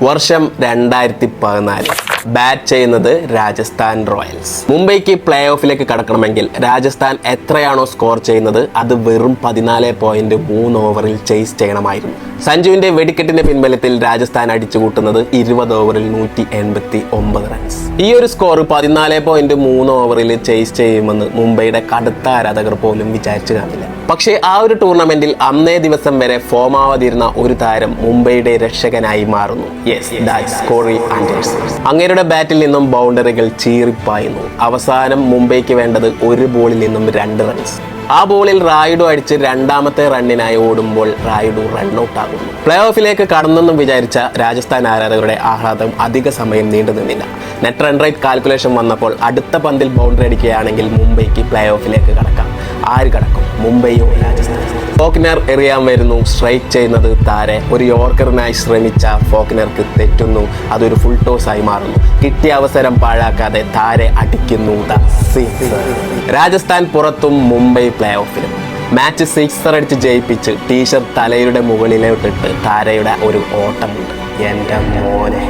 വർഷം 2014 ബാറ്റ് ചെയ്യുന്നത് Rajasthan Royals. മുംബൈക്ക് play ഓഫിലേക്ക് കടക്കണമെങ്കിൽ Rajasthan എത്രയാണോ സ്കോർ ചെയ്യുന്നത് അത് വെറും 14.3 ഓവറിൽ ചേസ് ചെയ്യണമായിരുന്നു. സഞ്ജുവിന്റെ വെടിക്കെട്ടിന്റെ പിൻബലത്തിൽ രാജസ്ഥാൻ അടിച്ചുകൂട്ടുന്നത് 20 ഓവറിൽ 189 റൺസ്. ഈ ഒരു സ്കോർ 14.3 ഓവറിൽ ചേസ് ചെയ്യുമെന്ന് മുംബൈയുടെ കടുത്ത ആരാധകർ പോലും വിചാരിച്ചു കാണില്ല. പക്ഷേ ആ ഒരു ടൂർണമെന്റിൽ അന്നേ ദിവസം വരെ ഫോമാവാതിരുന്ന ഒരു താരം മുംബൈയുടെ രക്ഷകനായി മാറുന്നു. Corey Anderson. അങ്ങേരുടെ ബാറ്റിൽ നിന്നും ബൗണ്ടറികൾ ചീറിപ്പായുന്നു. അവസാനം മുംബൈക്ക് വേണ്ടത് ഒരു ബോളിൽ നിന്നും 2 റൺസ്. ആ ബോളിൽ റായിഡു അടിച്ച് രണ്ടാമത്തെ റണ്ണിനായി ഓടുമ്പോൾ റായിഡു റൺഔട്ട് ആകുന്നു. പ്ലേ ഓഫിലേക്ക് കടന്നെന്നും വിചാരിച്ച രാജസ്ഥാൻ ആരാധകരുടെ ആഹ്ലാദം അധിക സമയം നീണ്ടു നിന്നില്ല. നെറ്റ് റൺ റേറ്റ് കാൽക്കുലേഷൻ വന്നപ്പോൾ അടുത്ത പന്തിൽ ബൗണ്ടറി അടിക്കുകയാണെങ്കിൽ മുംബൈക്ക് പ്ലേ ഓഫിലേക്ക് കടക്കാം. ആര് കടക്കും? മുംബൈയോ രാജസ്ഥാൻ? ഫോക്നർ എറിയാൻ വരുന്നു. സ്ട്രൈക്ക് ചെയ്യുന്നത് താരെ. ഒരു യോർക്കറിനായി ശ്രമിച്ച ഫോക്നർക്ക് തെറ്റുന്നു. അതൊരു ഫുൾ ടോസ് ആയി മാറുന്നു. കിട്ടിയ അവസരം പാഴാക്കാതെ താരെ അടിക്കുന്നു. രാജസ്ഥാൻ പുറത്തും മുംബൈ പ്ലേ ഓഫിലും. മാച്ച് 6 അടിച്ച് ജയിപ്പിച്ച് ടീഷർട്ട് തലയുടെ മുകളിലോട്ടിട്ട് താരയുടെ ഒരു ഓട്ടമുണ്ട്. എൻ്റെ മോനെ.